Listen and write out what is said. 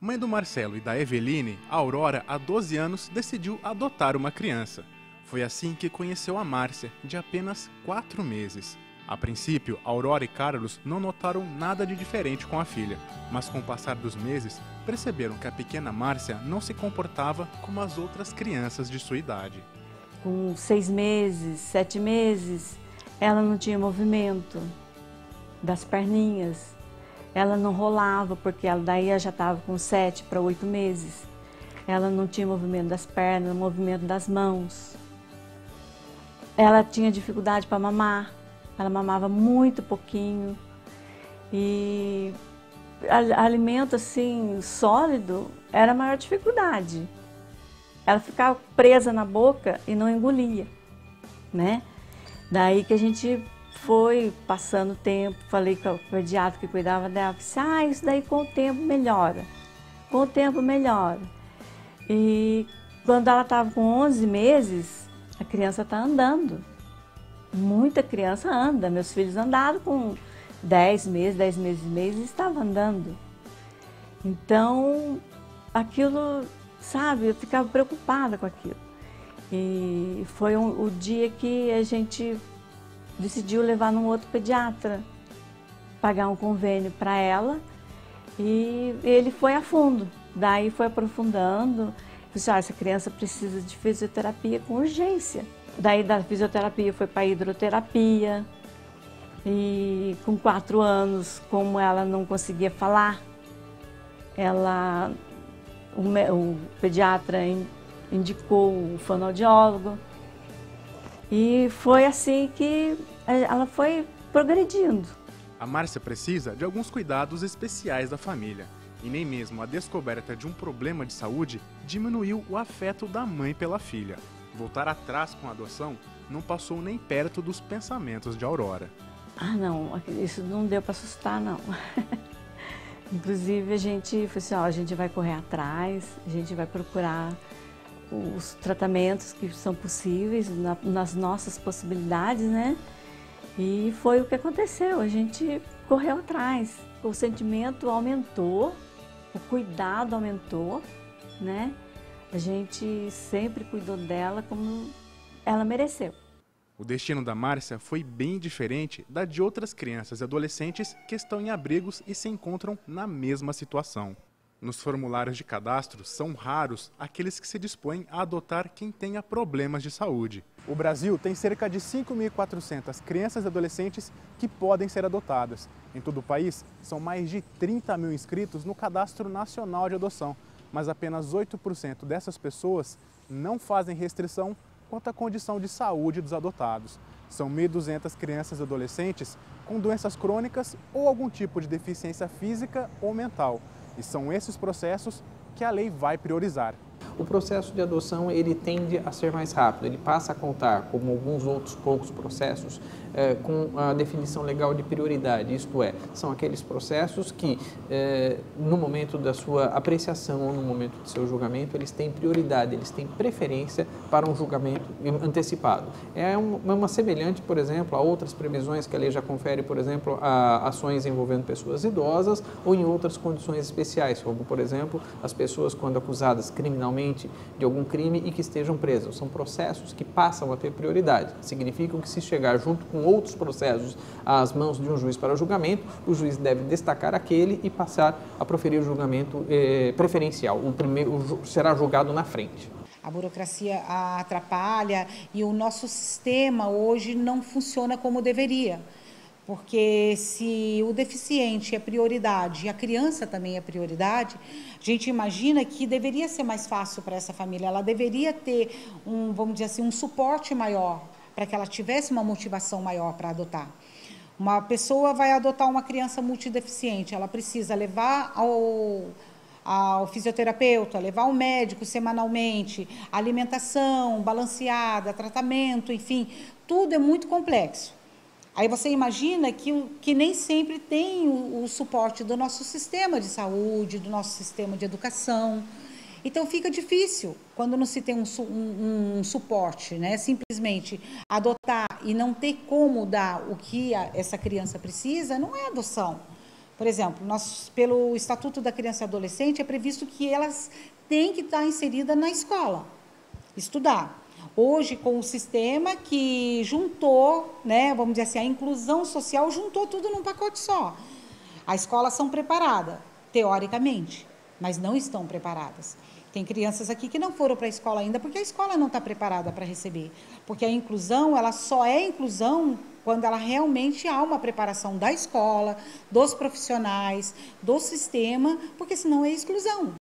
Mãe do Marcelo e da Eveline, a Aurora, há 12 anos, decidiu adotar uma criança. Foi assim que conheceu a Márcia, de apenas 4 meses. A princípio, Aurora e Carlos não notaram nada de diferente com a filha, mas com o passar dos meses, perceberam que a pequena Márcia não se comportava como as outras crianças de sua idade. Com 6 meses, 7 meses, ela não tinha movimento das perninhas. Ela não rolava, porque ela daí já estava com 7 para 8 meses. Ela não tinha movimento das pernas, movimento das mãos. Ela tinha dificuldade para mamar. Ela mamava muito pouquinho. E alimento assim, sólido, era a maior dificuldade. Ela ficava presa na boca e não engolia, né? Daí que a gente foi passando o tempo, falei com o pediatra que cuidava dela, disse, isso daí com o tempo melhora, com o tempo melhora. E quando ela estava com 11 meses, a criança está andando. Muita criança anda, meus filhos andaram com 10 meses e meio e estavam andando. Então, aquilo, sabe, eu ficava preocupada com aquilo. E foi o dia que a gente decidiu levar num outro pediatra, pagar um convênio para ela, e ele foi a fundo. Daí foi aprofundando, disse, essa criança precisa de fisioterapia com urgência. Daí da fisioterapia foi para a hidroterapia, e com 4 anos, como ela não conseguia falar, o pediatra indicou o fonoaudiólogo. E foi assim que ela foi progredindo. A Márcia precisa de alguns cuidados especiais da família. E nem mesmo a descoberta de um problema de saúde diminuiu o afeto da mãe pela filha. Voltar atrás com a adoção não passou nem perto dos pensamentos de Aurora. Não, isso não deu para assustar, não. Inclusive a gente falou assim, a gente vai correr atrás, a gente vai procurar os tratamentos que são possíveis, nas nossas possibilidades, né? E foi o que aconteceu, a gente correu atrás. O sentimento aumentou, o cuidado aumentou, né? A gente sempre cuidou dela como ela mereceu. O destino da Márcia foi bem diferente da de outras crianças e adolescentes que estão em abrigos e se encontram na mesma situação. Nos formulários de cadastro, são raros aqueles que se dispõem a adotar quem tenha problemas de saúde. O Brasil tem cerca de 5.400 crianças e adolescentes que podem ser adotadas. Em todo o país, são mais de 30 mil inscritos no Cadastro Nacional de Adoção, mas apenas 8% dessas pessoas não fazem restrição quanto à condição de saúde dos adotados. São 1.200 crianças e adolescentes com doenças crônicas ou algum tipo de deficiência física ou mental. E são esses processos que a lei vai priorizar. O processo de adoção ele tende a ser mais rápido, ele passa a contar, como alguns outros poucos processos, com a definição legal de prioridade, isto é, são aqueles processos que no momento da sua apreciação ou no momento do seu julgamento, eles têm prioridade, eles têm preferência para um julgamento antecipado. É uma semelhante, por exemplo, a outras previsões que a lei já confere, por exemplo, a ações envolvendo pessoas idosas ou em outras condições especiais, como, por exemplo, as pessoas quando acusadas criminalmente de algum crime e que estejam presas. São processos que passam a ter prioridade. Significam que se chegar junto com outros processos às mãos de um juiz para julgamento, o juiz deve destacar aquele e passar a proferir o julgamento preferencial. O primeiro será julgado na frente. A burocracia atrapalha e o nosso sistema hoje não funciona como deveria. Porque se o deficiente é prioridade e a criança também é prioridade, a gente imagina que deveria ser mais fácil para essa família, ela deveria ter vamos dizer assim, um suporte maior, para que ela tivesse uma motivação maior para adotar. Uma pessoa vai adotar uma criança multideficiente, ela precisa levar ao fisioterapeuta, levar ao médico semanalmente, alimentação balanceada, tratamento, enfim, tudo é muito complexo. Aí você imagina que nem sempre tem o suporte do nosso sistema de saúde, do nosso sistema de educação. Então fica difícil quando não se tem um suporte, né? Simplesmente adotar e não ter como dar o que essa criança precisa, não é adoção. Por exemplo, pelo Estatuto da Criança e Adolescente, é previsto que elas têm que estar inseridas na escola, estudar. Hoje, com o sistema que juntou, né, vamos dizer assim, a inclusão social juntou tudo num pacote só. As escolas são preparadas, teoricamente, mas não estão preparadas. Tem crianças aqui que não foram para a escola ainda porque a escola não está preparada para receber. Porque a inclusão, ela só é inclusão quando ela realmente há uma preparação da escola, dos profissionais, do sistema, porque senão é exclusão.